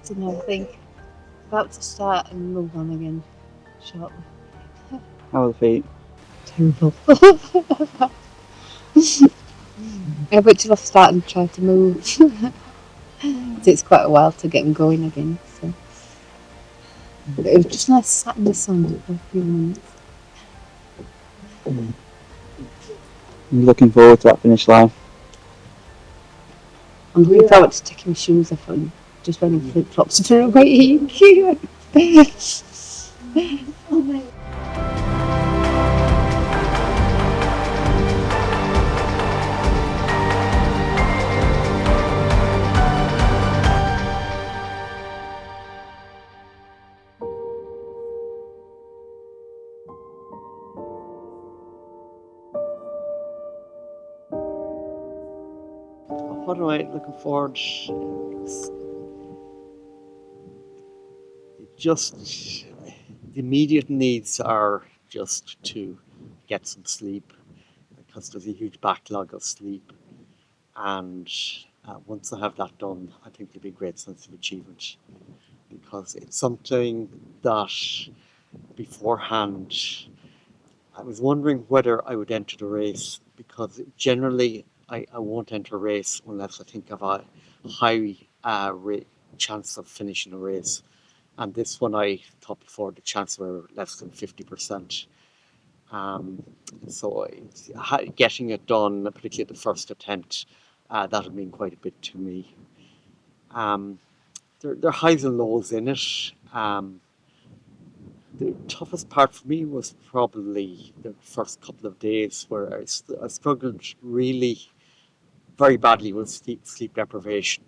don't know, I think about to start and move on again shortly. How are the feet? Terrible. I bet you'll start and try to move. It takes quite a while to get them going again. So. But it was just nice sat in the sun for a few minutes. I'm looking forward to that finish line. I'm looking forward to taking my shoes off and just wearing flip flops for a week. Oh my. What am I looking forward to? Just the immediate needs are just to get some sleep because there's a huge backlog of sleep, and once I have that done, I think there'll be a great sense of achievement because it's something that beforehand I was wondering whether I would enter the race because generally I won't enter a race unless I think I've a high chance of finishing a race. And this one I thought before the chances were less than 50%. So getting it done, particularly at the first attempt, that would mean quite a bit to me. There are highs and lows in it. The toughest part for me was probably the first couple of days where I struggled really very badly with sleep deprivation.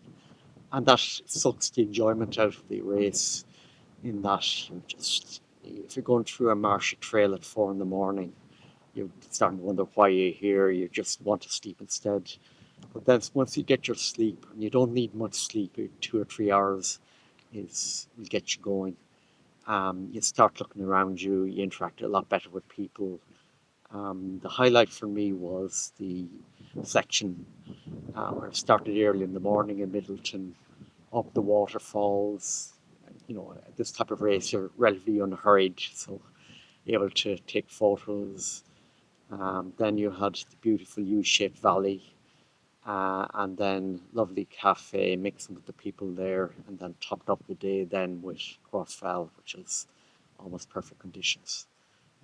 And that sucks the enjoyment out of the race in that if you're going through a marshy trail at 4 a.m, you're starting to wonder why you're here, you just want to sleep instead. But then once you get your sleep, and you don't need much sleep, 2 or 3 hours will get you going. You start looking around you, you interact a lot better with people. The highlight for me was the section where I started early in the morning in Middleton, up the waterfalls. This type of race, you're relatively unhurried, so you're able to take photos. Then you had the beautiful U-shaped valley, and then lovely cafe, mixing with the people there, and then topped up the day then with Crossfell, which is almost perfect conditions.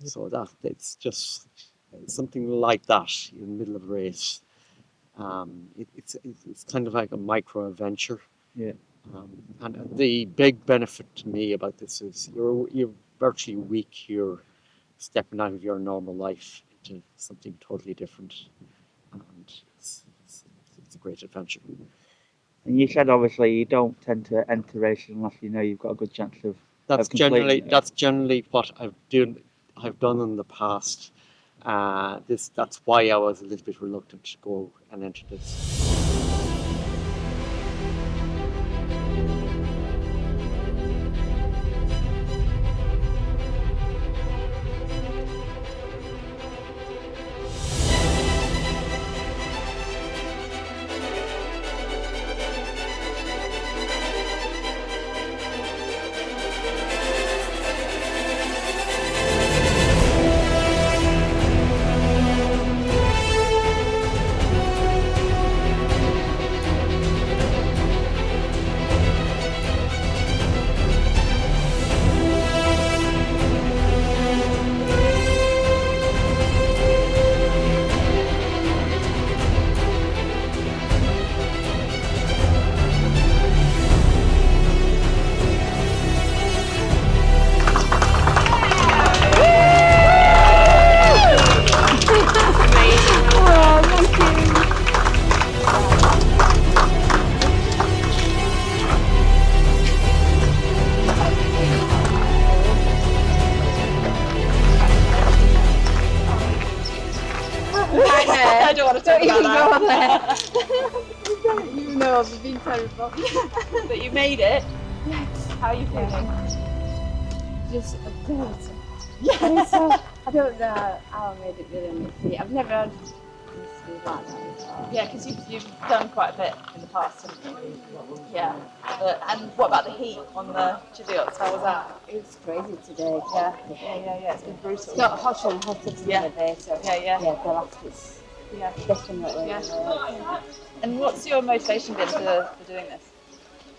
So it's just something like that in the middle of a race. It's kind of like a micro adventure. Yeah. And the big benefit to me about this is you're virtually a week here, stepping out of your normal life into something totally different, and it's a great adventure. And you said obviously you don't tend to enter races unless you know you've got a good chance of completing it. That's generally what I've done in the past. That's why I was a little bit reluctant to go and enter this. I don't want to talk about that. You know, I've been terrible. But you made it. How are you feeling? Just a bit. Yeah. I don't know how I made it with any feet. I've never had used to be like that. Yeah, because you've done quite a bit in the past, haven't you? Yeah. And what about the heat on the Chiliots? How was that? It was crazy today. Yeah. It's been brutal. It's got hotter and hotter to Yeah. the day, so Yeah. the last is Yeah. definitely. Yeah. And what's your motivation been for doing this?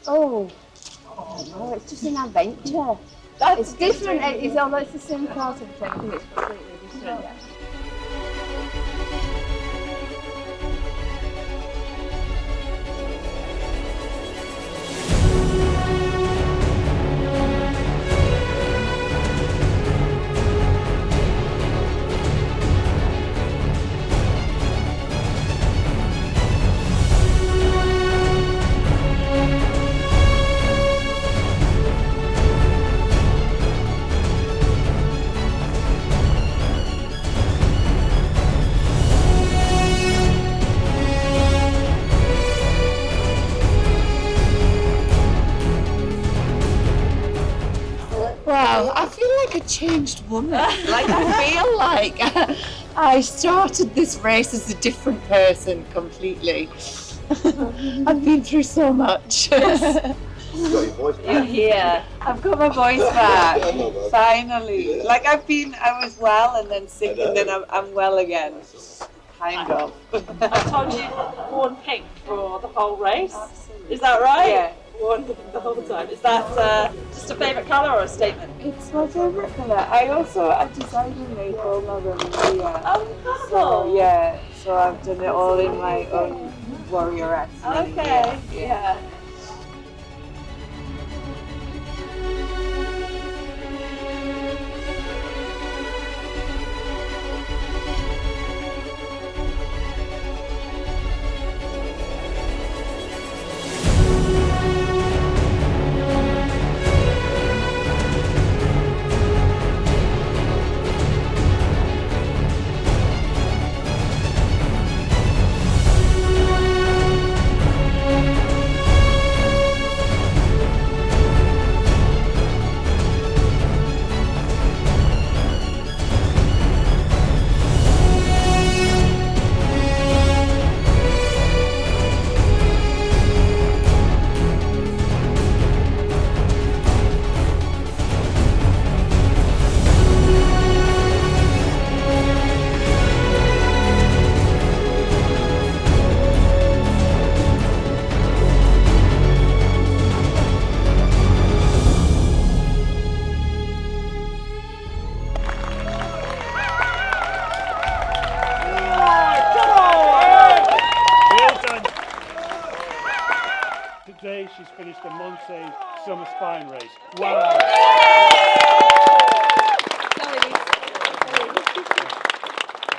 Oh, I don't know. It's just an adventure. It's different. Although it's the same part of the thing, it's completely different. Wow, I feel like a changed woman. Like I feel like I started this race as a different person completely. I've been through so much. You got your voice back. You're here. I've got my voice back. Finally. Like I was well and then sick and then I'm well again. Kind of. I told you worn pink for the whole race. Is that right? Yeah. Worn pink the whole time. Is that just a favourite colour or a statement? It's my favourite colour. I decided to make all my runs here. Oh, So yeah, so I've done it all in my own warriorette. Okay. Yeah. Today she's finished the Montane Summer Spine Race. Wow!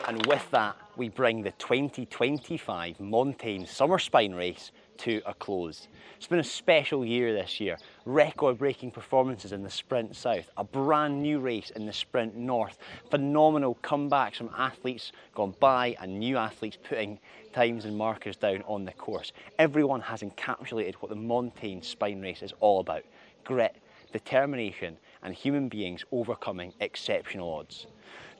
And with that, we bring the 2025 Montane Summer Spine Race to a close. It's been a special year this year. Record-breaking performances in the Sprint South, a brand new race in the Sprint North, phenomenal comebacks from athletes gone by and new athletes putting times and markers down on the course. Everyone has encapsulated what the Montane Spine Race is all about: grit, determination, and human beings overcoming exceptional odds.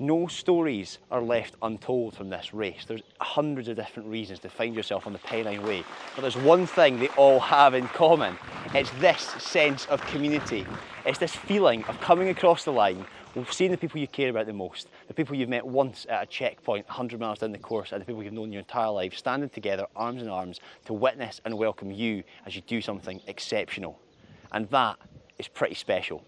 No stories are left untold from this race. There's hundreds of different reasons to find yourself on the Pennine Way, but there's one thing they all have in common. It's this sense of community. It's this feeling of coming across the line, seeing the people you care about the most, the people you've met once at a checkpoint 100 miles down the course, and the people you've known your entire life, standing together, arms in arms, to witness and welcome you as you do something exceptional. And that is pretty special.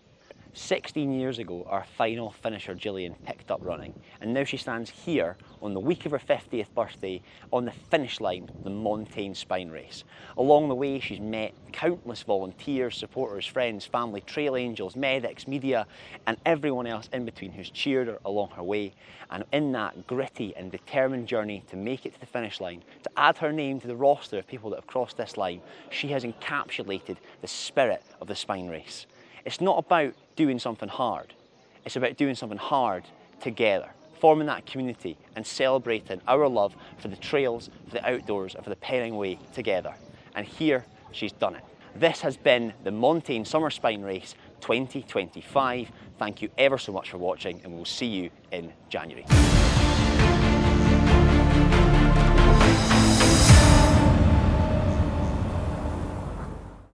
16 years ago, our final finisher Gillian picked up running, and now she stands here on the week of her 50th birthday on the finish line of the Montane Spine Race. Along the way, she's met countless volunteers, supporters, friends, family, trail angels, medics, media, and everyone else in between who's cheered her along her way. And in that gritty and determined journey to make it to the finish line, to add her name to the roster of people that have crossed this line, she has encapsulated the spirit of the Spine Race. It's not about doing something hard. It's about doing something hard together, forming that community and celebrating our love for the trails, for the outdoors, and for the Pennine Way together. And here, she's done it. This has been the Montane Summer Spine Race 2025. Thank you ever so much for watching, and we'll see you in January.